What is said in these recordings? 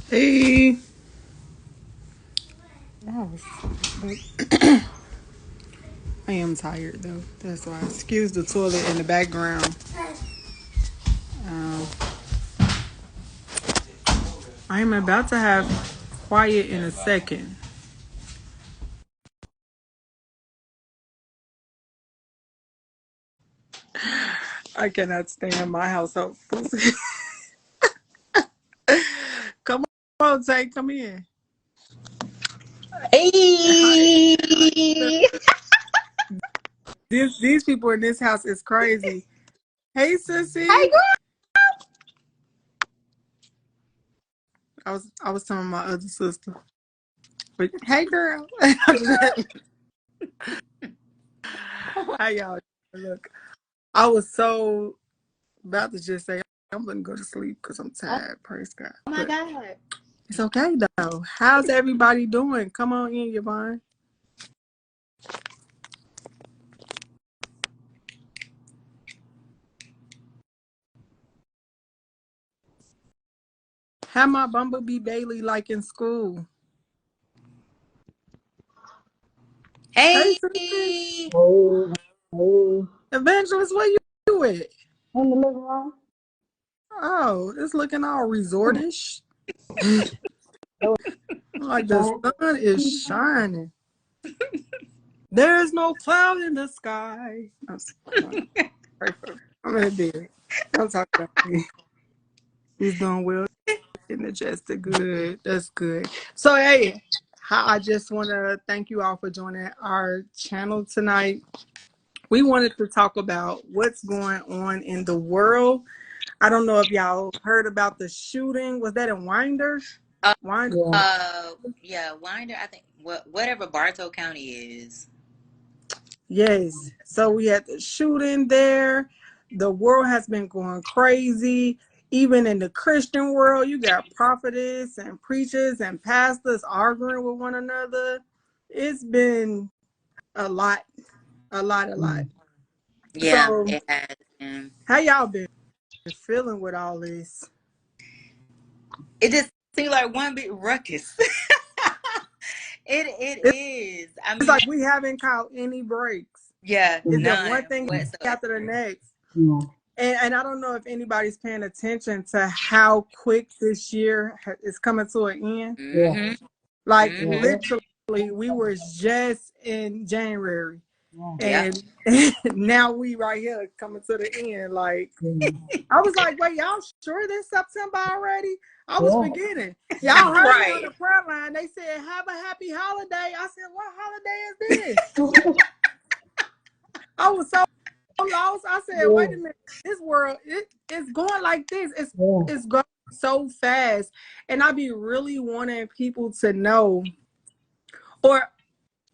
Hey, I am tired though. That's why. Excuse the toilet in the background. Um, I am about to have quiet in a second. I cannot stand my household. Come on, Tay, come in. Hi. Hey, These people in this house is crazy. Hey, hey, sissy. girl. I was telling my other sister, but hey, girl. How y'all doing? Look, I was so about to just say I'm gonna go to sleep because I'm Oh tired. Praise God, my but God. it's okay though. How's everybody doing? Come on in, Yvonne. How my Bumblebee Bailey like in school? Hey, Hey, sister. Hey, hey, Evangelist, where you at? in the living room. Oh, it's looking all resortish. That was Like the fun. sun is shining. There's no cloud in the sky. Pray for me. I'm in bed. Don't talk about me. He's doing well. And it's just good. That's good. So hey, I just want to thank you all for joining our channel tonight. We wanted to talk about what's going on in the world. I don't know if y'all heard about the shooting. Was that in Winder? uh, Winder. Yeah, yeah, Winder. I think whatever Bartow County is. Yes. So we had the shooting there. The world has been going crazy. Even in the Christian world, you got prophetess and preachers and pastors arguing with one another. It's been a lot, a lot. mm, Yeah, So it has. And how y'all been feeling with all this? it just seems like one big ruckus. It It's is. I like mean, we haven't caught any breaks. yeah, It's mm, that none one thing whatsoever. after the next. yeah, And I don't know if anybody's paying attention to how quick this year is coming to an end. yeah, Mm-hmm. Like Mm-hmm. yeah, literally, we were just in January, yeah, Yep. and now we right here coming to the end. Like yeah, I was like, wait, y'all sure this September already? I was yeah. forgetting. Y'all heard me on Right. the prayer line. They said, "Have a happy holiday." I said, "What holiday is this?" I was so lost. I said, Yeah, "Wait a minute, this world it's going like this. yeah, It's going so fast," and I be really wanting people to know, or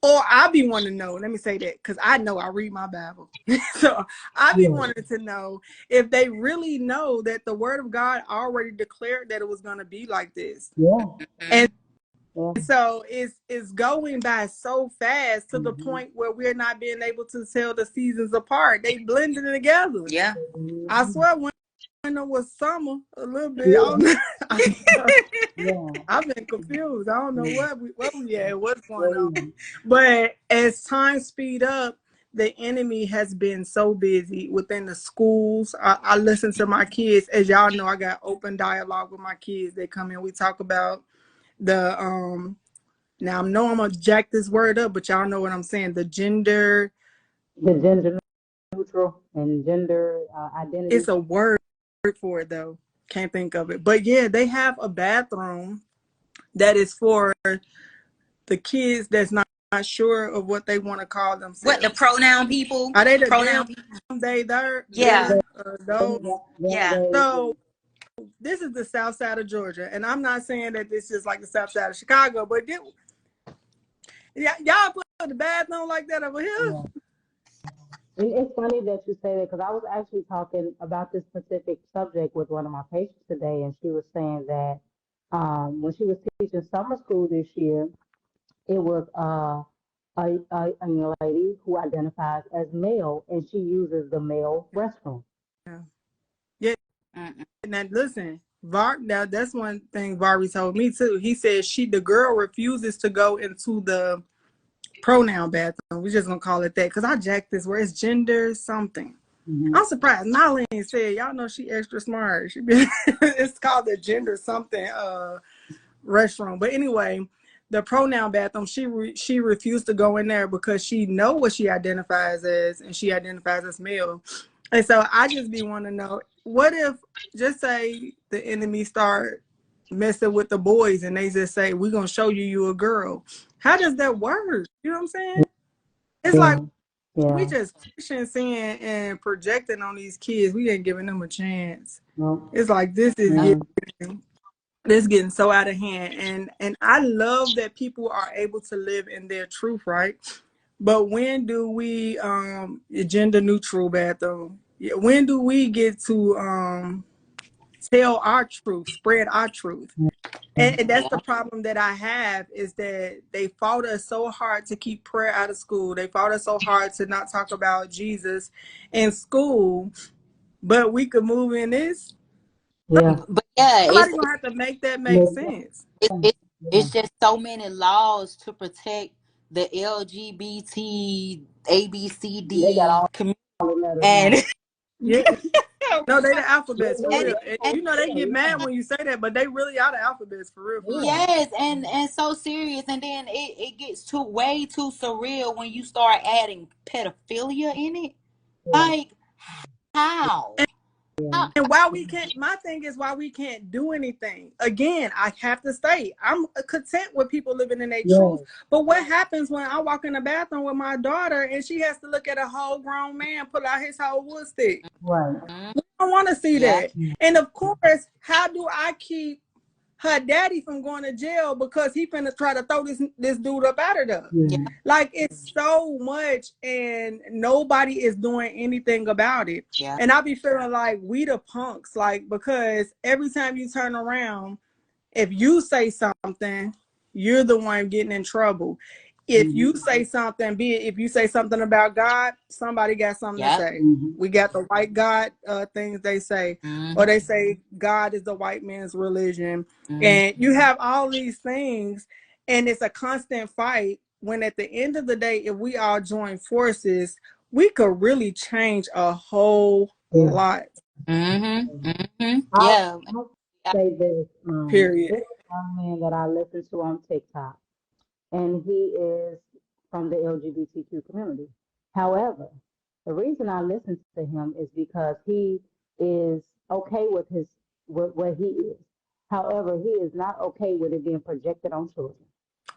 I be wanting to know. Let me say that because I know I read my Bible, so I be yeah, wanting to know if they really know that the Word of God already declared that it was going to be like this, yeah, and Mm-hmm. yeah. so it's going by so fast to the Mm-hmm. point where we're not being able to tell the seasons apart. They blending together. Yeah. I Mm-hmm. swear when it was summer a little bit. I Yeah, don't know. yeah, I've been confused. I don't know mm, what we at, what's going on. yeah, But as time speed up, the enemy has been so busy within the schools. I listen to my kids. As y'all know, I got open dialogue with my kids. They come in, we talk about the now I know I'm gonna jack this word up, but y'all know what I'm saying. The gender, the gender neutral and gender identity. it's a word for it though. Can't think of it. But yeah, they have a bathroom that is for the kids that's not sure of what they want to call What the themselves. pronoun people? Are they The the pronoun people. damn they there Yeah. Yeah, them those? them, Yeah. they, So this is the south side of Georgia, and I'm not saying that this is like the south side of Chicago, but y'all put the bathroom like that over here. yeah. And it's funny that you say that because I was actually talking about this specific subject with one of my patients today, and she was saying that when she was teaching summer school this year, it was a young lady who identifies as male, and she uses the male restroom. Yeah, yeah. Mm-mm. Now listen. Now that's one thing Barbie told me too. He said the girl refuses to go into the pronoun bathroom. We're just gonna call it that because I jacked this where it's gender something. Mm-hmm. I'm surprised Nolene said, y'all know she extra smart. It's called the gender something restroom. But anyway, the pronoun bathroom, she refused to go in there because she know what she identifies as, and she identifies as male. And so I just be want to know, what if, just say the enemy start messing with the boys and they just say, we're gonna show you a girl. How does that work? You know what I'm saying? It's like Yeah, we yeah, just pushing sin and projecting on these kids. We ain't giving them a chance. no, It's like yeah, this getting so out of hand, and I love that people are able to live in their truth, right? But when do we gender neutral bathroom? When do we get to tell our truth, spread our truth? And that's the Yeah. problem that I have, is that they fought us so hard to keep prayer out of school. They fought us so hard to not talk about Jesus in school, but we could move in this. yeah, But yeah, Somebody gonna have to make that make sense. it's it's yeah. it's just so many laws to protect the LGBT They got ABCD community, all the letters and now. Yeah, no, they the alphabets for and, real. Yeah, And and they get yeah, mad when you say that, but they really are the alphabets for real, for real. yeah, yes, and so serious, and then it gets too way too surreal when you start adding pedophilia in it. yeah, Like how? yeah, How? And why we can't, my thing is why we can't do anything. Again, I have to say, I'm content with people living in their yeah, truth. But what happens when I walk in the bathroom with my daughter and she has to look at a whole grown man pull out his whole wood stick? right. Mhm. I don't want to see Yeah, that. And of course, how do I keep her daddy from going to jail because he finna try to throw this dude up out of there? yeah, Yeah, Like, it's so much and nobody is doing anything about it. yeah, And I be feeling like we the punks, like, because every time you turn around, if you say something, you're the one getting in trouble. If mm-hmm, you say something, be it if you say something about God, somebody got something to yeah. say. mm-hmm, We got the white God things they say, or Hmm. they say God is the white man's religion. Hmm. And you have all these things, and it's a constant fight. When at the end of the day, if we all join forces, we could really change a whole yeah. lot, Hmm. Hmm. I'll, Yeah. I'll Yeah. say this. period. There's a young man that I listen to on TikTok, and he is from the LGBTQ community. However, the reason I listen to him is because he is okay with what he is. However, he is not okay with it being projected on children.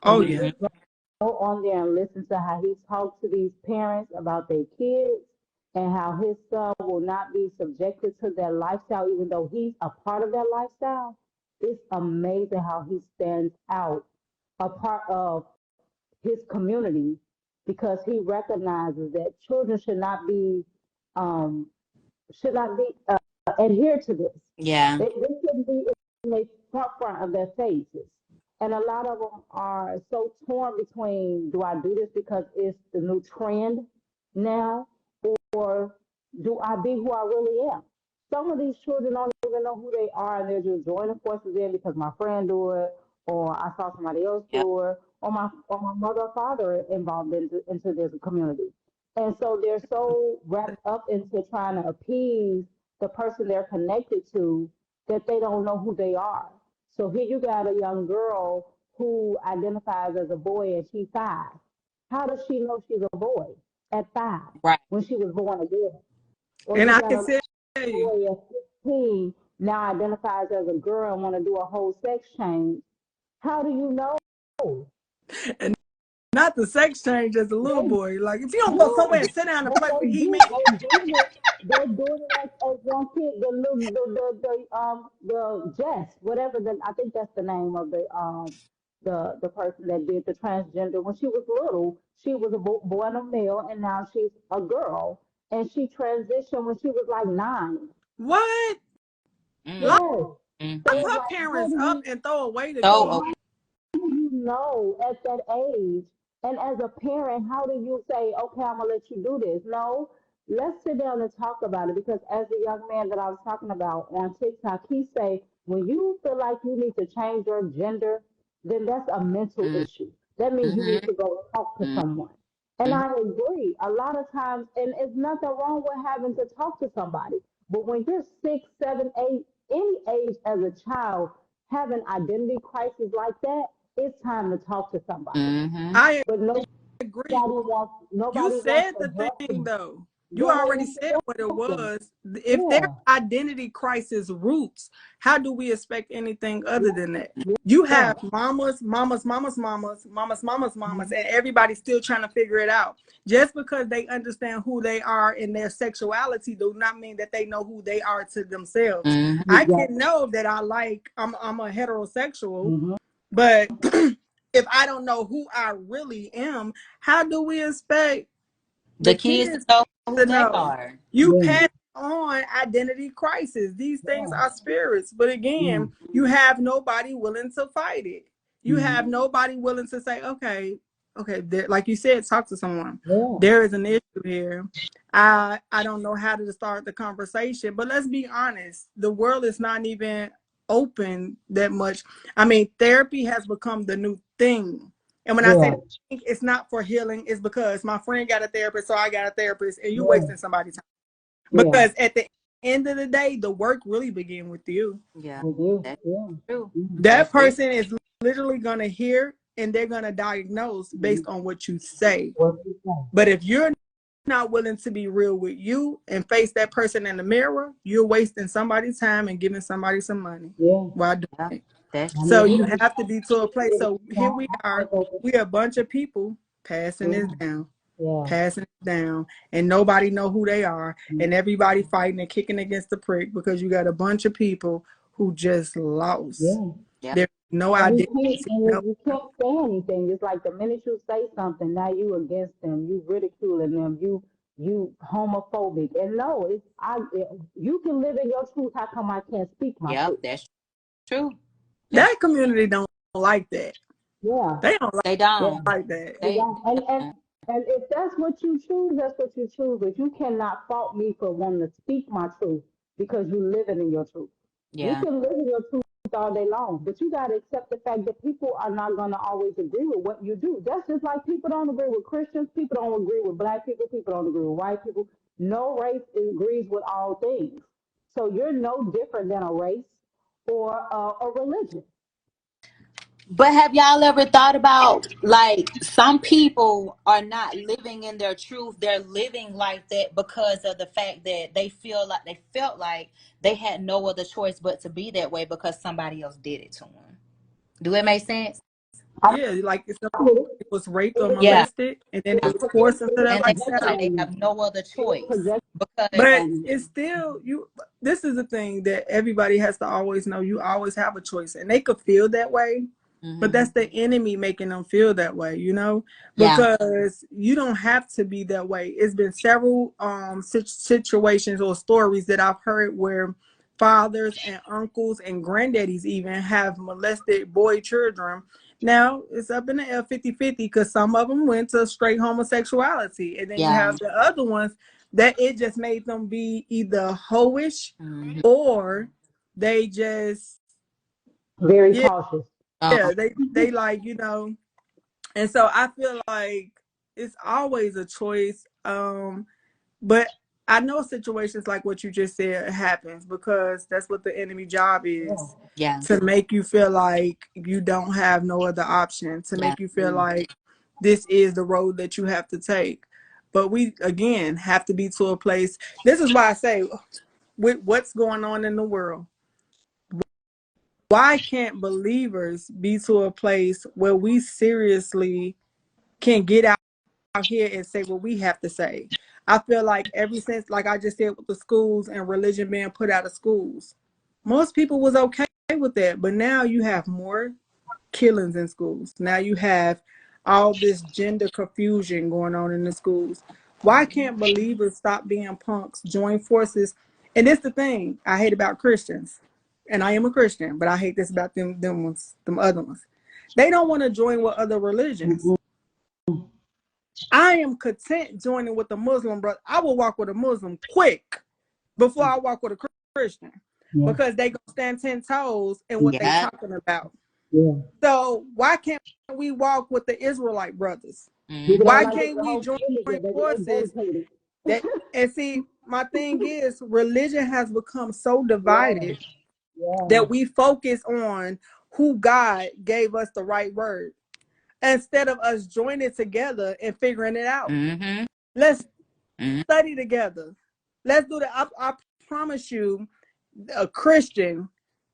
And Oh, you yeah. Hmm. just go on there and listen to how he talks to these parents about their kids and how his son will not be subjected to their lifestyle, even though he's a part of that lifestyle. It's amazing how he stands out a part of his community because he recognizes that children um, should not be adhere to this. Yeah. They shouldn't be in the front of their faces. And a lot of them are so torn between, do I do this because it's the new trend now, or do I be who I really am? Some of these children don't even know who they are, and they're just joining forces in because my friend do it, or I saw somebody else Yeah. do it, or my mother or father involved into this community. And so they're so wrapped up into trying to appease the person they're connected to that they don't know who they are. So here you got a young girl who identifies as a boy and she's 5. How does she know she's a boy at 5 Right. when she was born a girl? Or And you I got can a tell you, boy at 15 now identifies as a girl and want to do a whole sex change. How do you know? and not the sex change as a little They boy. Like, if you don't go somewhere no, and sit down and but play with they He do. Man, They doing it. They're doing it as one kid. The Jess, whatever the I think that's the name of the person that did the transgender. When she was little, she was a boy and a male, and now she's a girl. And she transitioned when she was like 9. what? Lock Yes. So Hmm. it's her like, how parents do up you and throw away the So key. how do you know at that age? And as a parent, how do you say, okay, I'm gonna let you do this? No, let's sit down and talk about it because as the young man that I was talking about on TikTok, he say When you feel like you need to change your gender, then that's a mental issue. That means you need Mm-hmm. to go talk to someone. And I agree. A lot of times, and it's nothing wrong with having to talk to somebody. But when you're 6, 7, 8, any age as a child, having identity crisis like that, it's time to talk to somebody. Mm-hmm. I But nobody agree. You wants said to the help thing them. though. You Go ahead already and said what it help them. was. If there's Yeah. identity crisis roots, how do we expect anything other than that? Yeah. You Yeah. have mamas, Mhm. and everybody's still trying to figure it out. Just because they understand who they are in their sexuality do not mean that they know who they are to themselves. Mm-hmm. I Yeah. can know that I'm a heterosexual, Mm-hmm. but if I don't know who I really am, how do we expect The the kids to kids know who to they know? are. You Yeah. pass on identity crisis. These things Yeah. are spirits. But Yeah. again, you have nobody willing to fight it. You Mm-hmm. have nobody willing to say, okay, there, like you said, talk to someone. Yeah. There is an issue here. I don't know how to start the conversation, but let's be honest. The world is not even open that much. I mean, therapy has become the new thing. And when I say Yeah. the thing, it's not for healing, it's because my friend got a therapist, so I got a therapist, and you Yeah. wasting somebody's time. Yeah. Because at the end of the day, the work really begin with you. Yeah, With you. that's Yeah. true. Mm-hmm. That That's true. person is literally going to hear and they're going to diagnose Mm-hmm. based on what you say. What you say? But if you're not willing to be real with you and face that person in the mirror, you're wasting somebody's time and giving somebody some money Yeah. while doing Yeah, it. that's I So mean, you we can have to be to a place. get it. So here No, we I are. think of it. We are a bunch of people passing Yeah. this down, Yeah. passing it down, and nobody know who they are, Mm-hmm. and everybody fighting and kicking against the prick because you got a bunch of people who just lost. Yeah. yeah. There's no And identity. No, you can't say anything. It's like the minute you say something, now you against them, you ridiculing them, you homophobic. And no, you can live in your truth. How come I can't speak my Yep, truth? that's true. That's that community don't like that. Yeah. They don't they Yeah. don't. like that. They They don't. And if that's what you choose, that's what you choose. But you cannot fault me for wanting to speak my truth because you living in your truth. You yeah. can live in your truth all day long, but you got to accept the fact that people are not going to always agree with what you do. That's just like people don't agree with Christians, people don't agree with black people don't agree with white people. No race agrees with all things. So you're no different than a race or a religion. But have y'all ever thought about, like, some people are not living in their truth? They're living like that because of the fact that they felt like they had no other choice but to be that way because somebody else did it to them. Do it make sense? I Yeah, like if mean, somebody was raped or Yeah. molested and then it was forced into it's their And they projected feel like lifestyle. they on you. have no other It's choice projected because. But on you. it's still you. This is the thing that everybody has to always know. You always have a choice, and they could feel that way, but Hmm. that's the enemy making them feel that way. You know, Yeah. because you don't have to be that way. It's been several situations or stories that I've heard where fathers and uncles and granddaddies even have molested boy children. Now it's up in the air 50-50 because some of them went to straight homosexuality, and then you Yeah. have the other ones that it just made them be either hoish Hmm. or they just Very yeah cautious. they like and so I feel like it's always a choice, but I know situations like what you just said happens because that's what the enemy job Yeah. is, Yeah. to make you feel like you don't have no other option, to Yeah. make you feel like this is the road that you have to take. But we again have to be to a place. This is why I say with what's going on in the world, why can't believers be to a place where we seriously can get out here and say what we have to say? I feel like ever since, like I just said, with the schools and religion being put out of schools, most people was okay with that. But now you have more killings in schools. Now you have all this gender confusion going on in the schools. Why can't believers stop being punks, join forces? And it's the thing I hate about Christians. And I am a Christian, but I hate this about them ones, them other ones. They don't want to join with other religions. Mhm. I am content joining with the Muslim brother. I will walk with a Muslim quick before I walk with a Christian. Yeah. because they gonna stand 10 toes in what they Yeah. talking about. Yeah. So why can't we walk with the Israelite brothers? People Mm-hmm. don't Why like the can't we Jehovah's join Witnesses. They forces? voted. That and see, my thing is religion has become so Yeah. divided Yeah. that we focus on who God gave us the right word instead of us joining together and figuring it out. Mm-hmm. Let's Mm-hmm. study together. Let's do that. I promise you, a Christian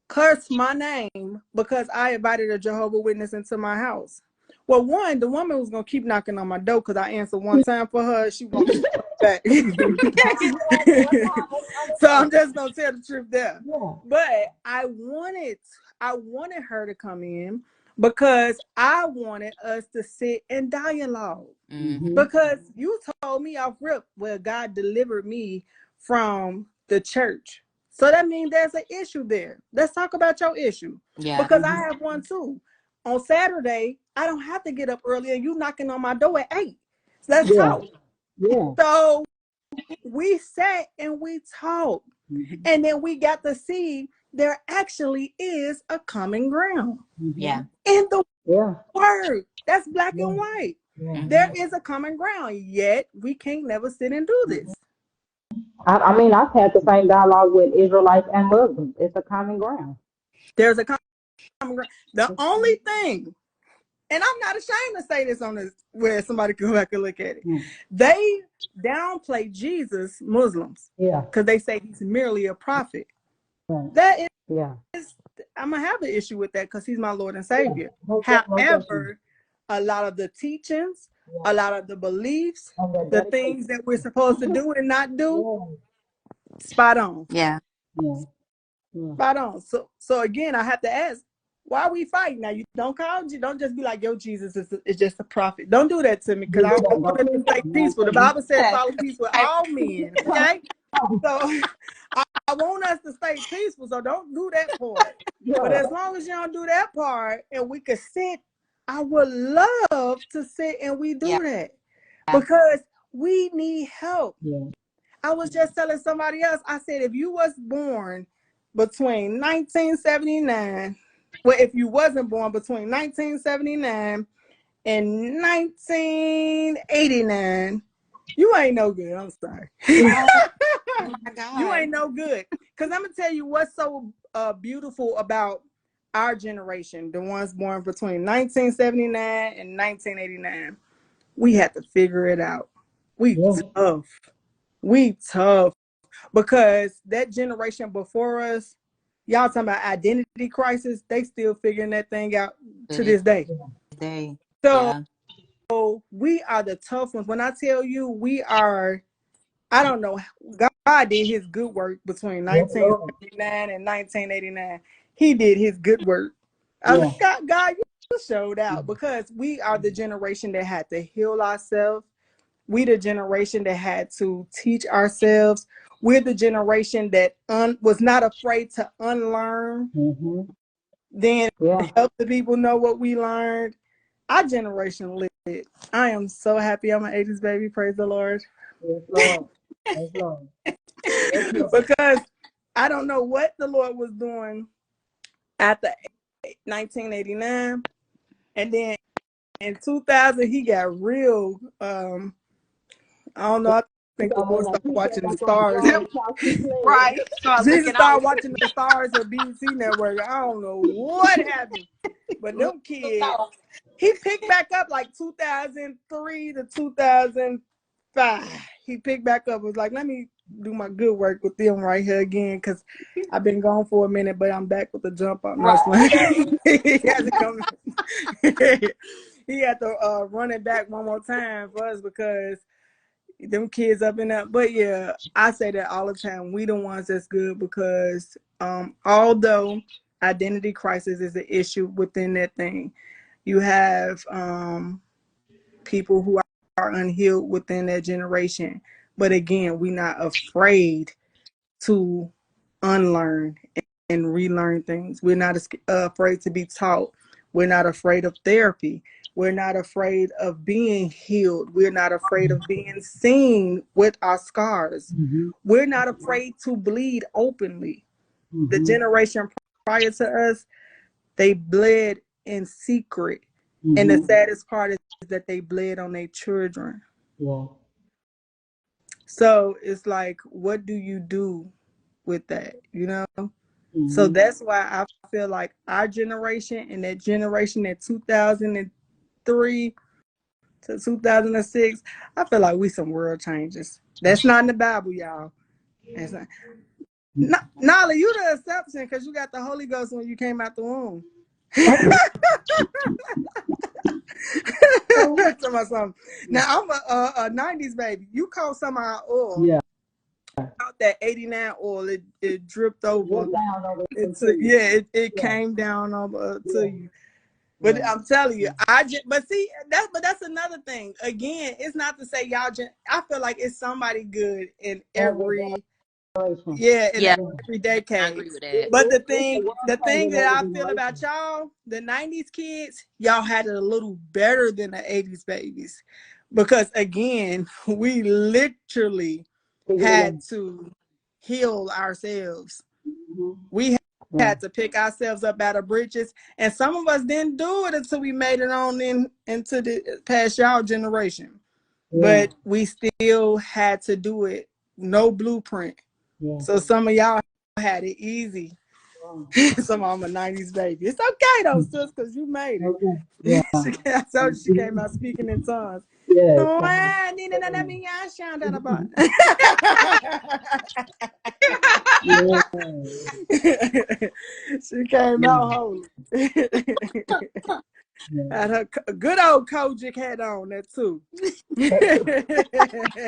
cursed my name because I invited a Jehovah Witness into my house. Well, one, the woman was gonna keep knocking on my door because I answered one time for her. She won't keep back. So I'm just gonna tell the truth there. Yeah. But I wanted her to come in because I wanted us to sit in dialogue. Mm-hmm. Mm-hmm. Because you told me off rip, well, God delivered me from the church. So that means there's an issue there. Let's talk about your issue. Yeah. Because I have one too. On Saturday, I don't have to get up early and you knocking on my door at 8. So let's Yeah. talk. Yeah. So we sat and we talked. Mm-hmm. And then we got to see there actually is a common ground Mm-hmm. Yeah. in the Yeah. word. That's black Yeah. and white. Yeah. There Mm-hmm. is a common ground, yet we can't never sit and do Mm-hmm. this. I mean, I've had the same dialogue with Israelites and Muslims. It's a common ground. There's a common ground. The only thing, and I'm not ashamed to say this on this where somebody can go back and look at it, Mm. they downplay Jesus, Muslims, Yeah. because they say he's merely a prophet. Yeah. That Yeah. is, I'm gonna have an issue with that because he's my Lord and Yeah. Savior. Most definitely. However, a lot of the teachings, Yeah. a lot of the beliefs, And their the dedication. things that we're supposed to do and not do, Yeah. spot on. Yeah. Yeah. Yeah. Spot on. So again, I have to ask, why are we fighting? Now you don't call you don't just be like, yo, Jesus is just a prophet. Don't do that to me because You I do don't that, want don't us to you? stay You know peaceful. what The I'm saying? Bible says follow peace with all men. Okay. So I want us to stay peaceful. So don't do that part. But Yeah. as long as you don't do that part and we could sit, I would love to sit and we Yeah. do that because we need help. Yeah. I was just telling somebody else, I said, if you was born between 1979, well, if you wasn't born between 1979 and 1989, you ain't no good. I'm sorry. Oh my You God. ain't no good. Because I'm going to tell you what's so beautiful about our generation, the ones born between 1979 and 1989. We had to figure it out. We Yeah. tough. We tough because that generation before us, y'all talking about identity crisis, they still figuring that thing out To to this this day. day. So Yeah. we are the tough ones. When I tell you we are, I don't know, God did his good work between Yes, Lord. 1979 and 1989. He did his good work. I was Yeah. like, God, you showed out because we are the generation that had to heal ourselves. We the generation that had to teach ourselves. We're the generation that was not afraid to unlearn, Mm-hmm. then Yeah. help the people know what we learned. Our generation lit. I am so happy I'm an 80s baby. Praise the Lord. Yes, Lord. Yes, Lord. Yes, Lord. Because I don't know what the Lord was doing after 1989. And then in 2000, he got real, I don't know, I think the So when Lord that started preacher watching the back on the stars. throne, shall she fled. Right. Start Jesus looking out. started watching the stars of BET Network. I don't know what happened, but Look them kids, out. he picked back up like 2003 to 2005. He picked back up. Was like, let me do my good work with them right here again because I've been gone for a minute, but I'm back with the jump up. No, Right. he had to come. He had to run it back one more time for us because them kids up in that. But yeah, I say that all the time. We the ones that's good because although identity crisis is an issue within that thing, you have people who are unhealed within that generation. But again, we're not afraid to unlearn and relearn things. We're not afraid to be taught. We're not afraid of therapy. We're not afraid of being healed. We're not afraid of being seen with our scars. Mm-hmm. We're not afraid to bleed openly. The Mm-hmm. generation prior to us, they bled in secret. And the Mm-hmm. saddest part is that they bled on their children. Yeah. So it's like, what do you do with that? You know? So Mm-hmm. that's why I feel like our generation and that generation in 2003 to 2006, I feel like we some world changes. That's not in the Bible, y'all. That's not. Nolly, you the exception because you got the Holy Ghost when you came out the womb. Tell me something. Now I'm a 90s baby. You caught some of our oil. Yeah. Out that 89 oil, it dripped over. Drip down over It's into you. yeah, it Yeah. came down over to Yeah. you. But Yeah. I'm telling you, but see that's another thing. Again, it's not to say y'all. I feel like it's somebody good in Every every generation. in Yeah, every I decade. agree with It, that. But it, it's the the world thing changing that every I feel about generation. y'all, the 90s kids, y'all had it a little better than the 80s babies. Because again, we literally Figure it had out. to heal ourselves. Mm-hmm. We Yeah. had to pick ourselves up out of britches, and some of us didn't do it until we made it on into the past y'all generation. Yeah. But we still had to do it. No blueprint. Yeah. So some of y'all had it easy. Oh. Some of them a 90s baby. It's okay though, sis, because you made it. Okay. Yeah. I told you she came out speaking in tongues. Yeah. Oh, Come Yeah. she came Yeah. out holy. Yeah. Had her good old Kojic hat on that too. That's true.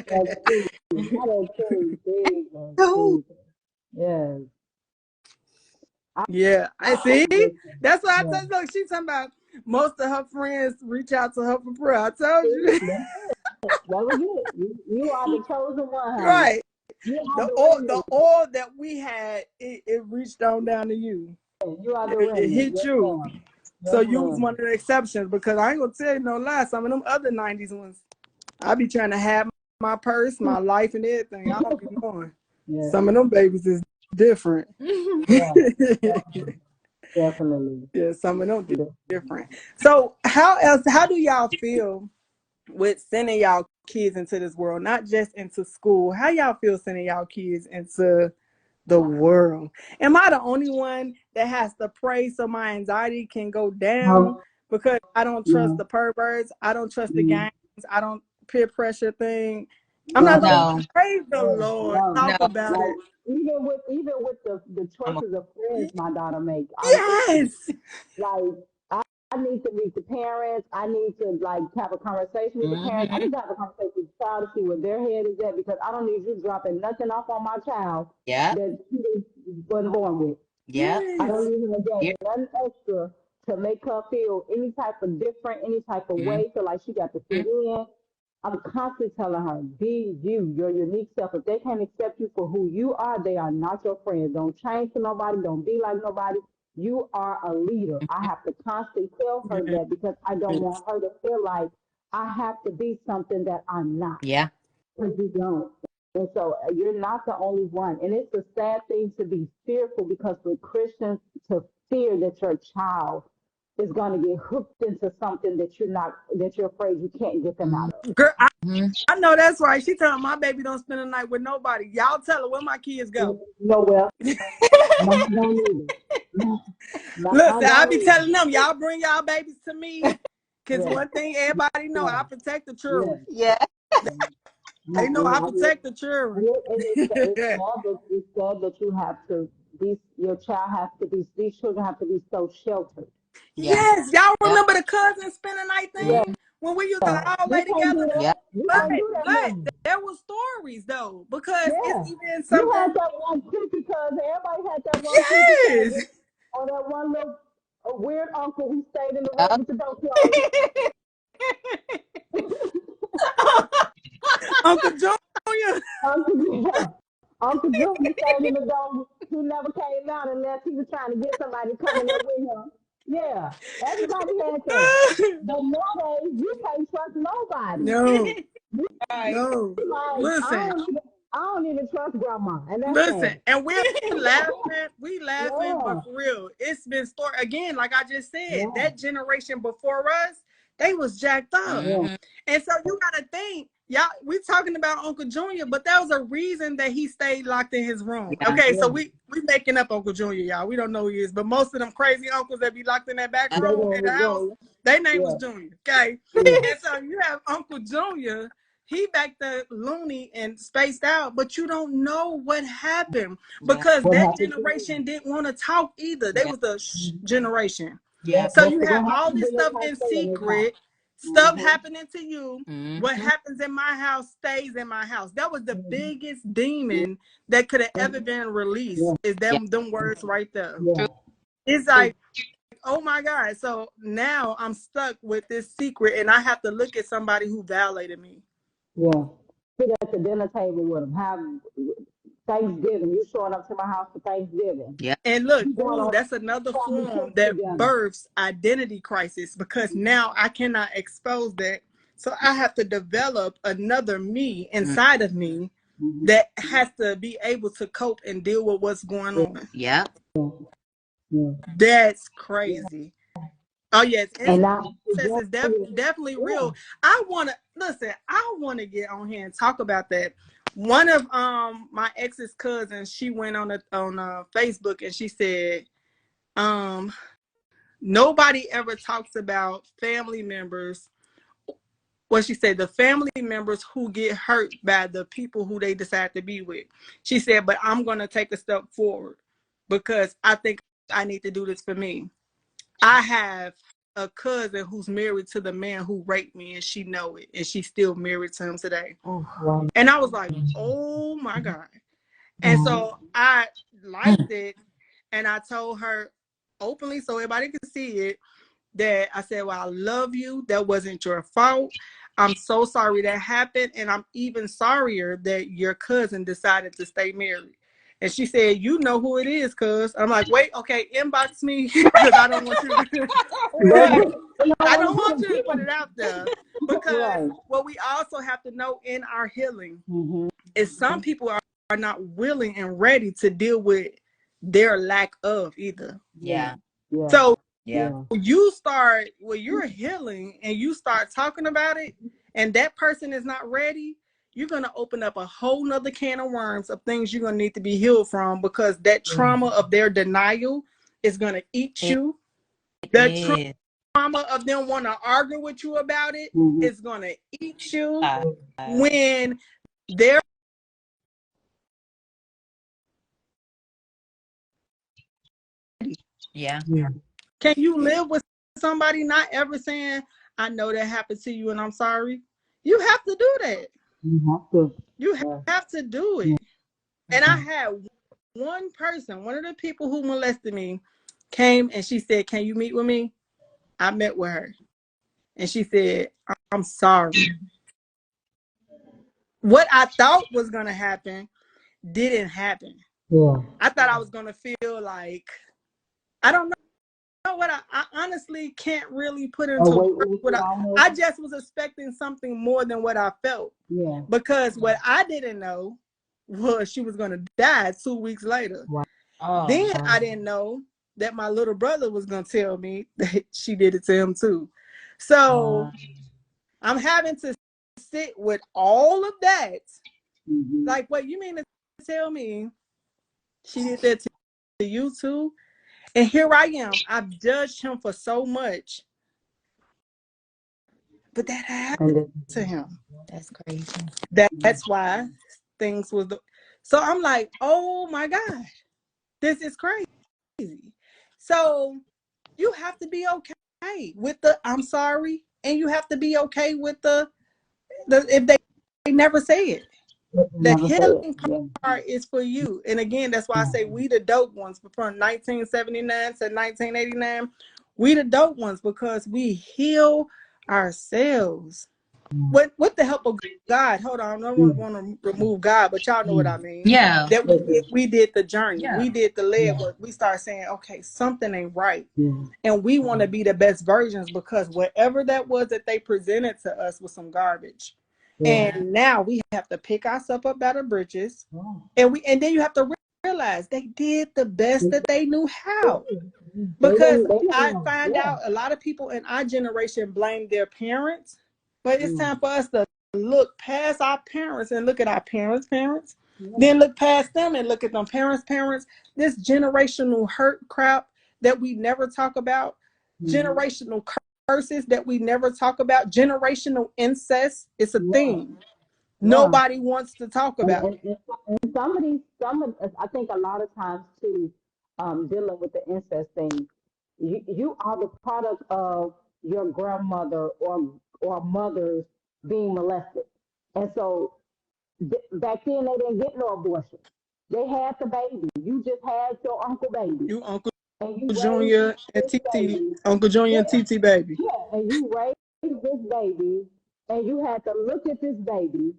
That is true. Jesus. Cool. Jesus. Yes. I, Yeah, I I see. understand. That's what I Yeah. told you. Look, she talking about most of her friends reach out to her for prayer. I told See, you. that's it. That was it. You are the chosen one, honey. Right. You are The the oil, remnant. the oil that we had, it reached on down to you. You are the It remnant. hit Yes, you. ma'am. So Yes, you was ma'am. one of the exceptions because I ain't gonna tell you no lie. Some of them other 90s ones, I be trying to have my purse, my life, and everything. I don't be knowing. Yeah. Some of them babies is different. Yeah. Definitely. Definitely. Yeah, some of them different. So how do y'all feel with sending y'all kids into this world, not just into school? How y'all feel sending y'all kids into the world? Am I the only one that has to pray so my anxiety can go down No. because I don't trust No. the perverts, I don't trust the No. gangs, I don't peer pressure thing? I'm not No. looking. No, Praise the No. Lord. No. Talk no. about Like it. even with the I'm a, choices of friends my daughter makes, I'm iffy. Yes. Like I need to meet the parents. I need to like have a conversation with the parents. I mm-hmm. need to have a conversation with the child to see where their head is at because I don't need you dropping nothing off on my child Yep, that she wasn't born with. yep. I don't Yes. need her to Yeah. get nothing extra to make her feel any type of different, any type of Mm-hmm. way, feel like she got to fit in. I'm constantly telling her, be you, your unique self. If they can't accept you for who you are, they are not your friends. Don't change for nobody. Don't be like nobody. You are a leader. I have to constantly tell her that because I don't Yes. want her to feel like I have to be something that I'm not. Yeah. Because you don't. And so you're not the only one. And it's a sad thing to be fearful because for Christians to fear that your child is going to get hooked into something that you're afraid you can't get them out of. Girl, Mm-hmm. I know that's right. She telling my baby don't spend the night with nobody. Y'all tell her where my kids go. Nowhere. Mine don't either. Listen, Mine I don't be either. telling them, y'all bring y'all babies to me. Cause Yeah. one thing everybody know, Yeah. I protect the Yeah. children. Yeah. They know I I will. protect the children. And it's sad that you have to, your child has to be, these children have to be so sheltered. Yeah. Yes, y'all Yep. remember the cousin spend a night Yeah. thing when we used to all We lay can't do together? that. Yep. We But can't do that now. there were stories though, because it's Yeah. even You had something. that one creepy cousin. Everybody had that one creepy Yes, cousin. Or that one little weird uncle who stayed in the room Yep. with the door closed. Uncle Junior. Uncle, yeah. Uncle Junior stayed in the door. He never came out unless he was trying to get somebody to come in there with him. Yeah. Everybody had that. But nowadays, you can't trust nobody. No, You Right. no. like, Listen, I don't even trust grandma, and that's Listen, sad. and we laughing, Yeah, but for real, it's been story again. Like I just said, yeah, that generation before us, they was jacked up, yeah, Mm-hmm. and so you gotta think, y'all. We talking about Uncle Junior, but there was a reason that he stayed locked in his room. Yeah. Okay, so yeah. we making up Uncle Junior, y'all. We don't know who he is, but most of them crazy uncles that be locked in that back Yeah. They room go in the with house, Junior. their name was Yeah, Junior. Okay, yeah, and so you have Uncle Junior. He back there loony and spaced out, but you don't know what happened Yeah. because what that happened to you? generation didn't want to talk either. They Yeah. was the generation. Yeah. So That's you have what all happened this in this stuff house, in stay in this house. secret, stuff Mm-hmm. happening to you. What Mm-hmm. happens in my house stays in my house. That was the biggest demon that could have ever been released. Yeah, Is Yeah. them words right there. yeah, True. It's like, oh my God. So now I'm stuck with this secret and I have to look at somebody who violated me. yeah. Sit at the dinner table with them. Have Thanksgiving. You showing up to my house for Thanksgiving. Yeah. And look, You going ooh, on that's another family form trips that together. births identity crisis because now I cannot expose that. So I have to develop another me Mm. inside of me Mm-hmm. that has to be able to cope and deal with what's going on. Yeah. Yeah. That's crazy. Oh yes, And now, incest is definitely yeah. real. I want to listen. I want to get on here and talk about that. One of my ex's cousins, she went on Facebook and she said, um, nobody ever talks about family members. Well, she said the family members who get hurt by the people who they decide to be with. She said, but I'm going to take a step forward because I think I need to do this for me. I have a cousin who's married to the man who raped me and she know it and she's still married to him today. Oh, wow. And I was like, oh my God. And Mm-hmm. so I liked it and I told her openly so everybody could see it that I said, well, I love you. That wasn't your fault. I'm so sorry that happened. And I'm even sorrier that your cousin decided to stay married. And she said, you know who it is, cuz. I'm like, wait, okay, inbox me because I don't want you to Don't get, you don't I want don't to put want them you to put people. it out there. Because Right. what we also have to know in our healing Mm-hmm. is some people are not willing and ready to deal with their lack of either. Yeah. Yeah. Yeah. So Yeah. Yeah. you start when you're healing and you start talking about it and that person is not ready, you're going to open up a whole nother can of worms of things you're going to need to be healed from because that trauma of their denial is going to eat It you. The is. trauma of them want to argue with you about it Mm-hmm. is going to eat you Uh, when they're yeah. Yeah. can you live with somebody not ever saying I know that happened to you and I'm sorry. You have to do that. You have to. You Yeah. have to do it. And I had one person, one of the people who molested me, came and she said, can you meet with me? I met with her. And she said, I'm sorry. What I thought was going to happen didn't happen. Yeah. I thought I was going to feel like, I don't know what I honestly can't really put Oh, into wait, words wait, what almost. I just was expecting something more than what I felt. Yeah. Because what I didn't know was she was going to die 2 weeks later. Wow. Oh. Then I didn't know that my little brother was going to tell me that she did it to him too. So Wow. I'm having to sit with all of that. Mm-hmm. Like, what you mean to tell me she did that to you too? And here I am. I've judged him for so much, but that happened And then, to him. That's crazy. That's why things was. So I'm like, oh my God, this is crazy. So you have to be okay with the I'm sorry, and you have to be okay with the if they never say it. The never say it. healing Yeah. part is for you. And again, that's why I say we the dope ones from 1979 to 1989. We the dope ones because we heal ourselves. With the help of God, hold on, I don't want to remove God, but y'all know what I mean. Yeah. That we did the journey, Yeah. we did the lead work. We start saying, okay, something ain't right, Yeah. and we want to be the best versions because whatever that was that they presented to us was some garbage. Yeah. And now we have to pick ourselves up by the britches, Yeah. and then you have to realize they did the best that they knew how. They Because didn't. They didn't I know. find Yeah. out a lot of people in our generation blame their parents, but it's Mm. time for us to look past our parents and look at our parents, Yeah. then look past them and look at them parents. This generational hurt crap that we never talk about, Mm-hmm. generational curses that we never talk about, generational incest. It's a Yeah. thing. Yeah. Nobody wants to talk And, about and, and, and I think a lot of times too, dealing with the incest thing, you are the product of your grandmother or mothers being molested. And so back then they didn't get no abortion. They had the baby. You just had your uncle baby. you, Uncle And you raised Junior and this TT, baby. Uncle Junior and Yeah. TT baby. Yeah. And you raised this baby and you had to look at this baby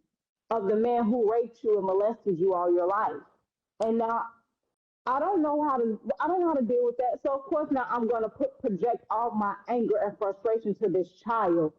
of the man who raped you and molested you all your life. And now I don't know how to deal with that. So of course now I'm gonna project all my anger and frustration to this child,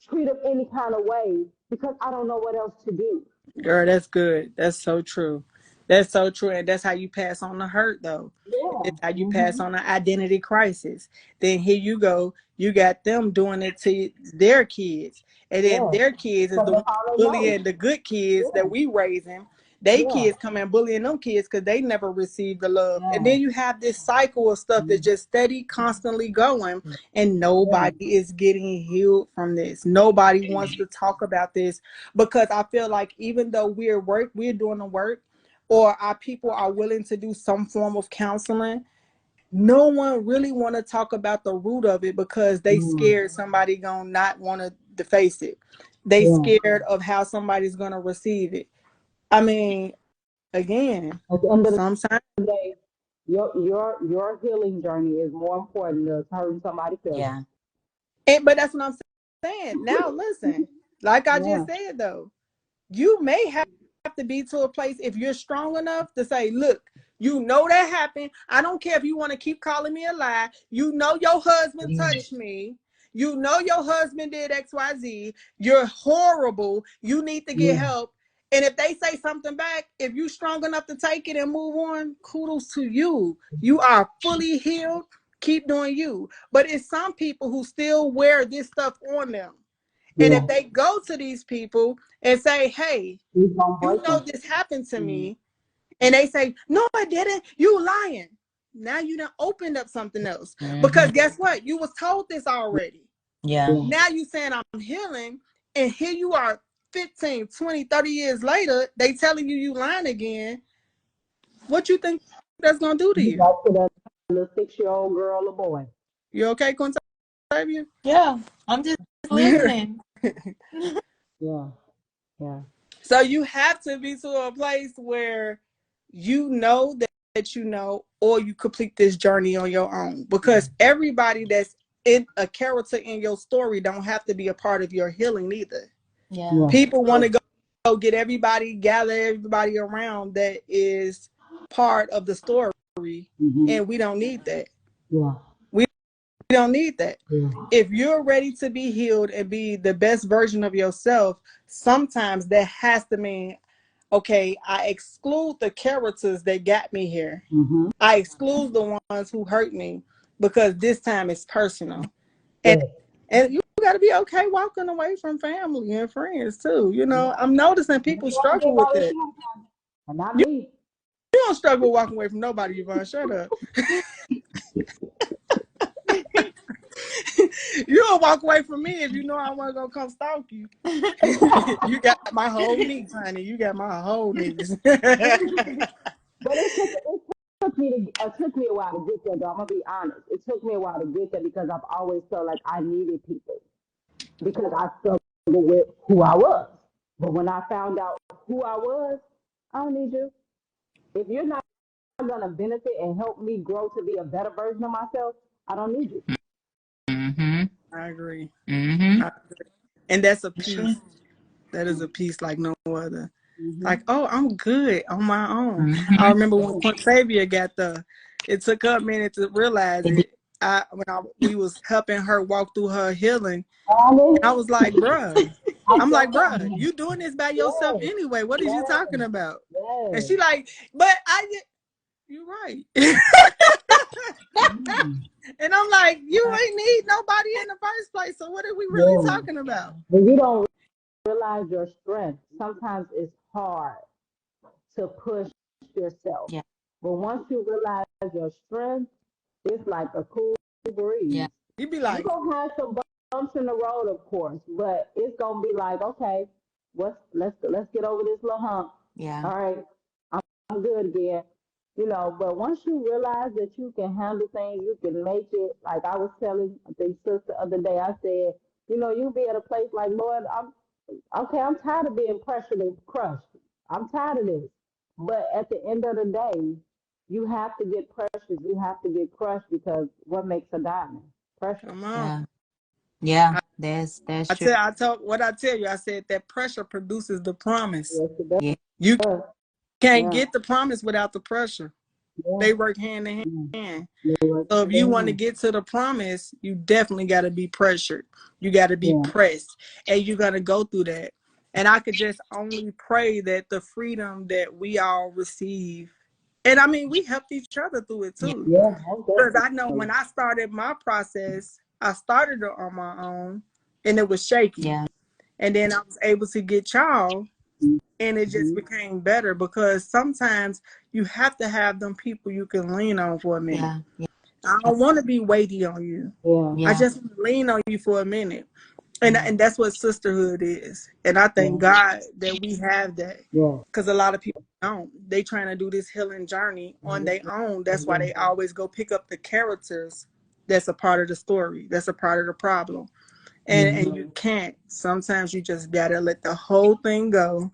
treat him any kind of way because I don't know what else to do. Girl, that's good. That's so true. That's so true. And that's how you pass on the hurt, though. Yeah. It's how you pass Mm-hmm. on the identity crisis. Then here you go. You got them doing it to their kids. And then Yeah. their kids is Because the that's one all they know. bullying the good kids that Yeah. we raising. They Yeah. kids come and bullying them kids because they never received the love. And Yeah. then you have this cycle of stuff that's Mm-hmm. just steady, constantly going. And Yeah. nobody is getting healed from this. Nobody wants to talk about this because I feel like even though we're doing the work, or our people are willing to do some form of counseling, no one really want to talk about the root of it because they Mm. scared somebody gonna not want to face it. They Yeah. scared of how somebody's gonna receive it. I mean, again, At the end of sometimes, the day, your healing journey is more important than hurting somebody's feelings. Yeah. but that's what I'm saying. Now listen, like I Yeah. just said though, you may have to be to a place if you're strong enough to say, look, you know that happened. I don't care if you want to keep calling me a lie. You know your husband touched me. You know your husband did XYZ. You're horrible. You need to get Yeah. help. And if they say something back, if you're strong enough to take it and move on, kudos to you. You are fully healed. Keep doing you. But it's some people who still wear this stuff on them. And Yeah. if they go to these people and say, hey, He's gonna you break know them. this happened to Mm. me, and they say, no, I didn't, you lying. Now you done opened up something else. Mm-hmm. Because guess what? You was told this already. Yeah. Yeah. Now you saying I'm healing, and here you are 15, 20, 30 years later, they telling you lying again. What you think that's gonna do to You you? got to that little 6-year-old girl or boy. You okay, Quintavia? Yeah. I'm just listening. Yeah. Yeah. So you have to be to a place where you know that you know, or you complete this journey on your own. Because everybody that's in a character in your story don't have to be a part of your healing either. Yeah. Yeah. People want to go get everybody, gather everybody around that is part of the story, Mm-hmm. and we don't need that. Yeah. We don't need that. Yeah. If you're ready to be healed and be the best version of yourself, sometimes that has to mean, okay, I exclude the characters that got me here. Mm-hmm. I exclude the ones who hurt me because this time it's personal. And Yeah. and you got to be okay walking away from family and friends too. You know, I'm noticing people struggle with it. And not You, me. you don't struggle walking away from nobody, Yvonne. Shut up. You don't walk away from me if you know I want to go come stalk you. You got my whole niece, honey. You got my whole niece. But it took me a while to get there, though. I'm gonna be honest. It took me a while to get there because I've always felt like I needed people because I struggled with who I was. But when I found out who I was, I don't need you. If you're not gonna benefit and help me grow to be a better version of myself, I don't need you. Mm-hmm. I agree. Mm-hmm. And that's a Sure. piece. That is a piece like no other. Mm-hmm. Like, oh, I'm good on my own. I Mm-hmm. remember when Quintavia got the, it took her a minute to realize It did. it. We was helping her walk through her healing, Honest, and I was like, bruh. I'm like, bruh, you doing this by yourself Yes, anyway. What is you yes, talking about? And yes. she like, but you're right. Mm, And I'm like, you ain't need nobody in the first place. So what are we really yeah. talking about? When you don't realize your strength, sometimes it's hard to push yourself. Yeah. But once you realize your strength, it's like a cool Yeah. breeze. You be You're like, gonna have some bumps in the road, of course, but it's gonna be like, okay, let's get over this little hump. Yeah. All right, I'm good again. You know, but once you realize that you can handle things, you can make it. Like I was telling the sister the other day, I said, you know, you'll be at a place like, Lord, I'm tired of being pressured and crushed. I'm tired of this. But at the end of the day, you have to get pressured. You have to get crushed because what makes a diamond? Pressure. come on. Yeah. Yeah. I, That's true. I told what I tell you. I said that pressure produces the promise. Yes, it Yeah. You does. can't Yeah, get the promise without the pressure. yeah, They work hand in yeah. hand. Yeah, right So if you want to there. get to the promise, you definitely got to be pressured. You got to be Yeah, pressed, and you got to go through that. And I could just only pray that the freedom that we all receive, and I mean, we helped each other through it Yeah. too. yeah, most Because I know definitely. when I started my process, I started it on my own, and it was shaky. Yeah. And then I was able to get y'all, and it just Mm-hmm. became better because sometimes you have to have them people you can lean on for a minute. Yeah. Yeah. I don't want to be weighty on you. Yeah, I Yeah. just want to lean on you for a minute. Yeah. And that's what sisterhood is. And I yeah, thank God that we have that. yeah, Because a lot of people don't. They trying to do this healing journey on their own. That's why yeah, they always go pick up the characters that's a part of the story. That's a part of the problem. And mm-hmm. you can't. Sometimes you just gotta let the whole thing go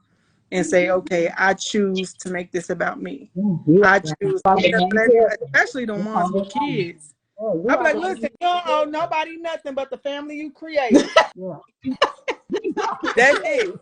and say, okay, I choose to make this about me. Yeah. You I Yeah. choose, are the main character. especially the It's ones on with this album. kids. Yeah, you I'm are like, the listen, main you don't owe character. nobody nothing but the family you created. Yeah. That's it.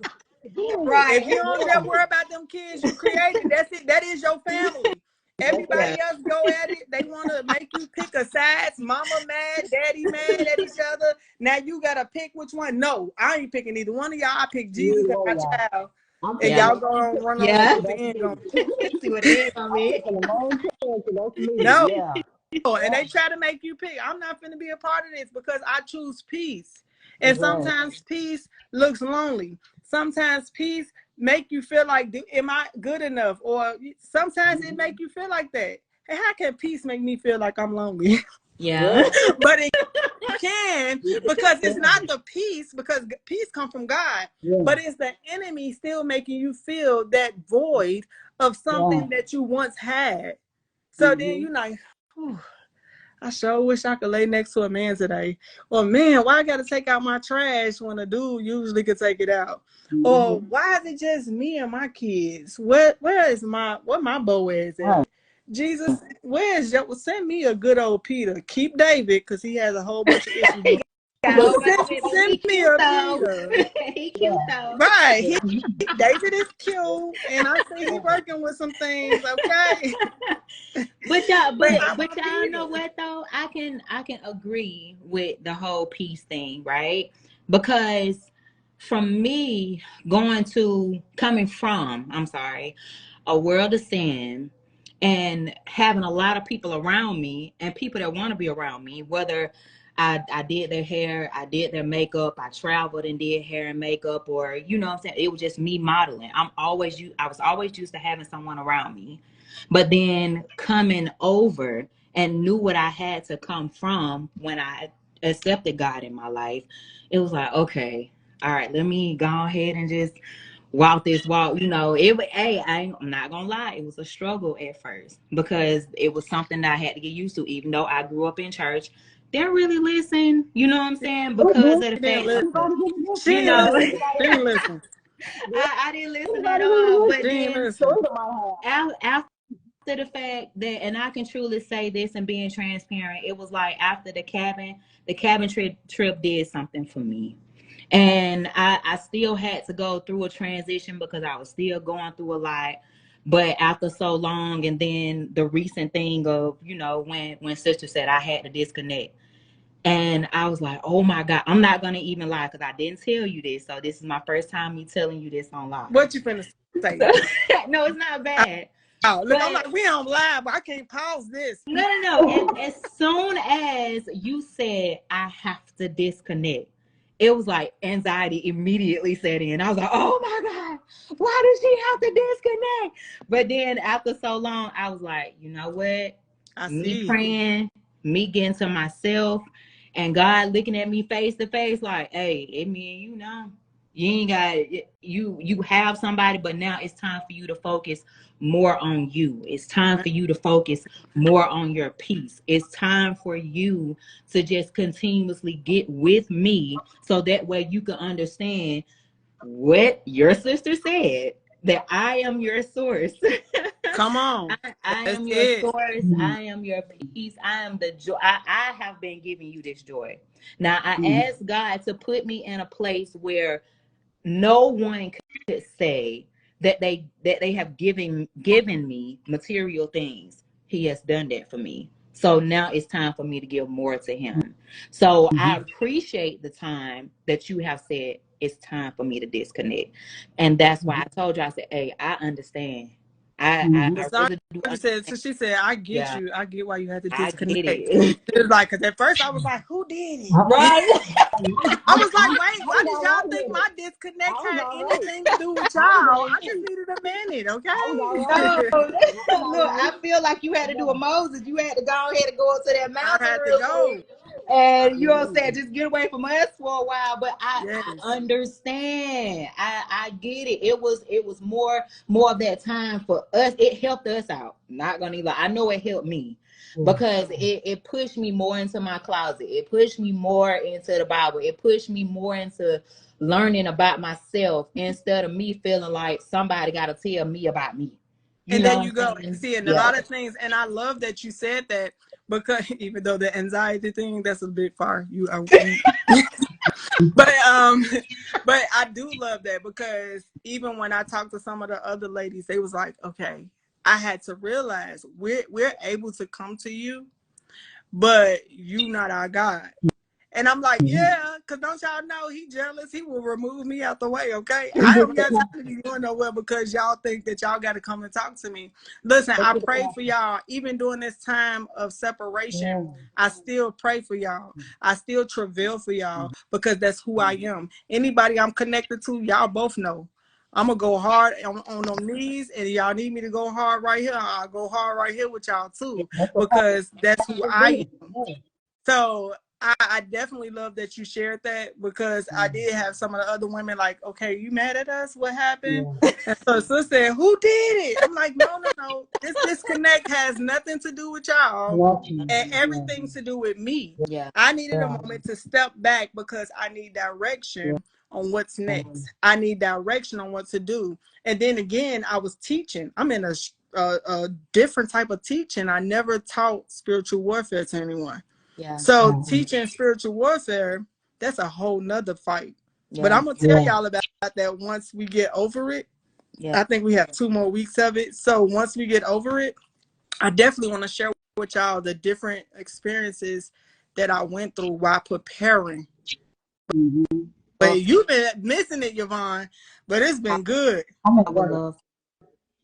If Right. you don't Yeah, just worry about them kids you created, that's it. That is your family. that's Yeah. Everybody else go at it. They want to make you pick a sides. Mama mad, daddy mad at each other. Now you gotta pick which one. No, I ain't picking either one of y'all. I pick Jesus neither and one my of y'all. child, I'm and picking Yeah. y'all the go main on run on and see Yeah. character. what the That's end gonna me. be. See what it is gonna I'm be. picking the main character. That's me. No, Yeah, and yeah. they try to make you pick. I'm not finna be a part of this because I choose peace. And That's right. sometimes peace looks lonely. Sometimes peace make you feel like, am I good enough? Or sometimes it Mm-hmm. make you feel like that. Hey, how can peace make me feel like I'm lonely? Yeah. Yeah, But it can, because it's yeah, not the peace, because peace comes from God. yeah. But it's the enemy still making you feel that void of Yeah. something that you once had. So then Mm-hmm. you're like, whew, I sure wish I could lay next to a man today. Or man, why I gotta take out my trash when a dude usually could take it out? Or Mm-hmm. why is it just me and my kids? Where my Boaz Right. at? Jesus, where's your send me a good old Peter. Keep David because he has a whole bunch of issues. Got a But whole bunch of it, but send he me cute a though. Peter. He cute Yeah. though. Right. Yeah. David is cute and I see he working with some things, okay? But y'all, But but I but want y'all know Peter. what though? I can agree with the whole peace thing, right? Because from me coming from, I'm sorry, a world of sin and having a lot of people around me and people that want to be around me, whether I did their hair, I did their makeup, I traveled and did hair and makeup, or you know what I'm saying? It was just me modeling. I was always used to having someone around me. But then coming over and knew what I had to come from when I accepted God in my life, it was like, okay, all right, let me go ahead and just walk this walk. You know, I'm not gonna lie, it was a struggle at first because it was something that I had to get used to, even though I grew up in church. Didn't really listen, you know what I'm saying? They Because do. of the She didn't fact of, listen. Everybody get this. She you didn't know, listen. Everybody, She didn't listen. I didn't listen at everybody all. get But this. She didn't then listen. So it might have. after the fact that, and I can truly say this and being transparent, it was like after the cabin trip did something for me. And I still had to go through a transition because I was still going through a lot. But after so long, and then the recent thing of, you know, when sister said I had to disconnect, And I was like, oh my God, I'm not going to even lie because I didn't tell you this. So this is my first time me telling you this on live. What you finna say? So, no, it's not bad. Oh, look, I'm But like, we on live, but I can't pause this. no. As soon as you said, I have to disconnect, it was like anxiety immediately set in. I was like, oh my God, why does she have to disconnect? But then after so long, I was like, you know what? I Me see. praying, me getting to myself, and God looking at me face to face, like, hey, it mean you know. You ain't got you have somebody, but now it's time for you to focus more on you. It's time for you to focus more on your peace. It's time for you to just continuously get with me so that way you can understand what your sister said, that I am your source. Come on. I That's am your it. source. I am your peace. I am the joy. I have been giving you this joy. Now I ask God to put me in a place where no one could say that they have given me material things. He has done that for me. So now it's time for me to give more to him. So I appreciate the time that you have said it's time for me to disconnect. And that's why I told you, I said, hey, I understand. I Miss really do Sandra said, so understand. she said, I get Yeah, you. I get why you had to I get disconnect. it. It was like, because at first I was like, who did it? Right. I was like, wait, I why was did all y'all right think with my it. disconnect I was had all right. anything to do with y'all? I was all I just right. needed a minute, I was all No, right. okay? I was all look, right. I feel like you had to do a Yeah. Moses. You had to go ahead and go up to that I mountain had to real go. quick. And you know what I'm Yeah. saying? Just get away from us for a while. But I Yes. understand. I get it. It was more of that time for us. It helped us out. Not gonna lie. I know it helped me Yeah. because it pushed me more into my closet. It pushed me more into the Bible. It pushed me more into learning about myself instead of me feeling like somebody got to tell me about me. You And know there what you go. I'm saying? See, and a Yeah. lot of things, and I love that you said that because even though the anxiety thing, that's a bit far. You but but I do love that because even when I talked to some of the other ladies, they was like, okay, I had to realize we're able to come to you, but you not our God. And I'm like, yeah, because don't y'all know he jealous? He will remove me out the way, okay? I don't got time to be going nowhere because y'all think that y'all got to come and talk to me. Listen, I pray for y'all. Even during this time of separation, I still pray for y'all. I still travail for y'all because that's who I am. Anybody I'm connected to, y'all both know. I'm going to go hard on them knees, and y'all need me to go hard right here. I'll go hard right here with y'all too That's what because that's who Pastor I did. am. So I definitely love that you shared that because I did have some of the other women like, okay, you mad at us? What happened? Yeah. And so sister said, who did it? I'm like, no. This disconnect has nothing to do with y'all and Yeah. everything to do with me. Yeah. I needed a Yeah. moment to step back because I need Yeah. direction on what's Yeah. next. I need direction on what to do. And then again, I was teaching. I'm in a different type of teaching. I never taught spiritual warfare to anyone. Yeah. So teaching spiritual warfare, that's a whole nother fight. But Yeah. I'm gonna tell y'all about that once we get over it. Yeah. I think we have 2 more weeks of it. So once we get over it, I definitely want to share with y'all the different experiences that I went through while preparing. Mm-hmm. But you've been missing it, Yvonne, but it's I, been good. I'm at I would work. love.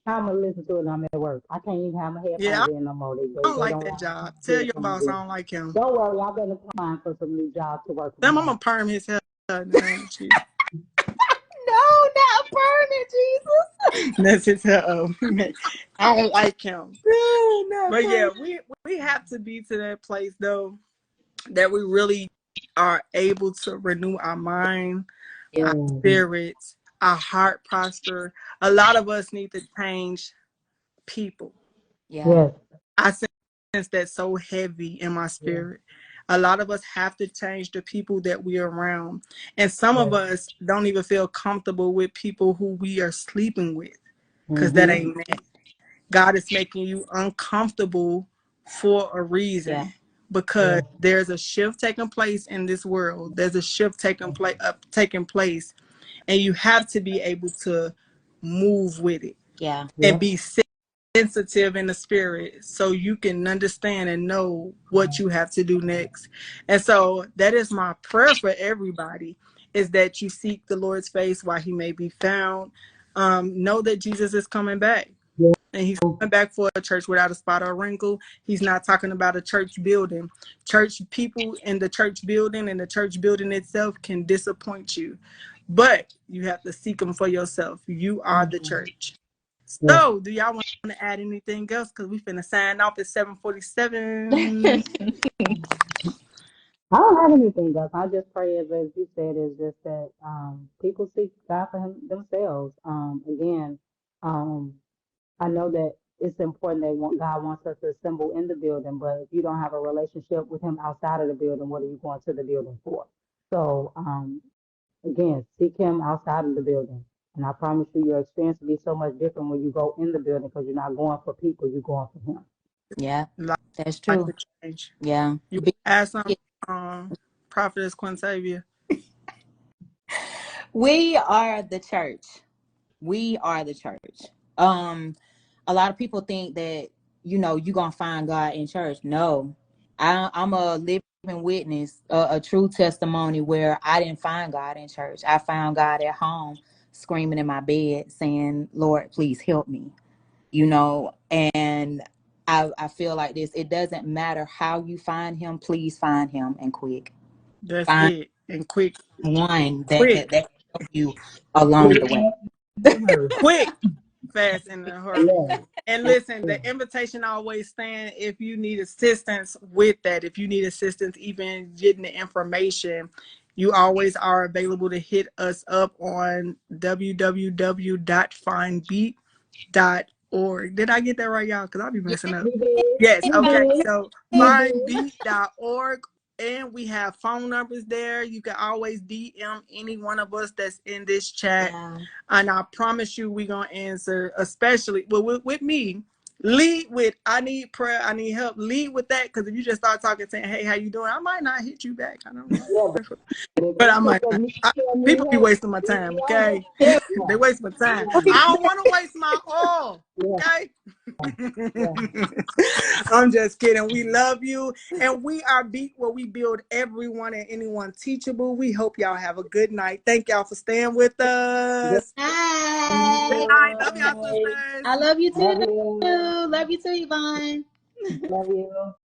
I'm gonna listen to it. I'm at work. I can't even have my Yeah, headphones in no more. I don't They like don't that allow job. me Tell to your headphones boss I in. don't like him. Don't worry, I've been applying for some new jobs to work from Them, I'm home. gonna perm his hair in the name of Jesus. No, not burning, Jesus. That's his hair. I don't like him. No, not But yeah, burning. we have to be to that place though that we really are able to renew our mind, our Yeah. spirits, our heart posture. A lot of us need to change people. Yeah. Yes. I sense that so heavy in my Yeah. spirit. A lot of us have to change the people that we're around. And some of Yes. us don't even feel comfortable with people who we are sleeping with because that Mm-hmm. ain't it. God is making you uncomfortable for a Yeah. reason Yeah. because there's a shift taking place in this world. There's a shift taking place, and you have to be able to move with it Yeah. and Yep. be safe. sensitive in the spirit so you can understand and know what you have to do next. And so that is my prayer for everybody, is that you seek the Lord's face while he may be found. Know that Jesus is coming back, Yeah. and he's coming back for a church without a spot or wrinkle. He's not talking about a church building. Church people in the church building and the church building itself can disappoint you, but you have to seek them for yourself. You are the church. Yeah. So, do y'all want to add anything else? Because we finna sign off at 7:47. I don't have anything else. I just pray, as you said, is just that people seek God for themselves. Again, um, I know that it's important that God wants us to assemble in the building, but if you don't have a relationship with Him outside of the building, what are you going to the building for? So, again, seek Him outside of the building. And I promise you, your experience will be so much different when you go in the building because you're not going for people, you're going for Him. Yeah, that's Life true. will change. Yeah. You add something, Prophetess Quintavia? We are the church. We are the church. A lot of people think that, you're gonna find God in church. No. I'm a living witness, a true testimony where I didn't find God in church. I found God at home, screaming in my bed saying, Lord, please help me. And I feel like this. It doesn't matter how you find him, please find him and quick. That's Find it. And quick, one that quick, can help you along Quick the way. and hurry. quick, fast, and in a hurry. Yeah. And listen, the invitation always stand if you need assistance with that. If you need assistance even getting the information, you always are available to hit us up on www.findbeat.org. Did I get that right, y'all? Because I'll be Yeah. messing up. You did. Yes, You okay. did. So You did. findbeat.org, and we have phone numbers there. You can always DM any one of us that's in this chat. Yeah. And I promise you we're gonna answer, especially with me. Lead with I need prayer, I need help. Lead with that, because if you just start talking saying, hey, how you doing? I might not hit you back. I don't know. Yeah, But I but might not. me People be help. wasting my time, Me on okay? that. They waste my time. Yeah. I don't want to waste my oil, Yeah. okay? Yeah. I'm just kidding. We love you. And we are Beat, where we build everyone and anyone teachable. We hope y'all have a good night. Thank y'all for staying with Good us. Good Hi. night. Love y'all, sisters. I love you too. Love you. Love you too, Yvonne. Love you.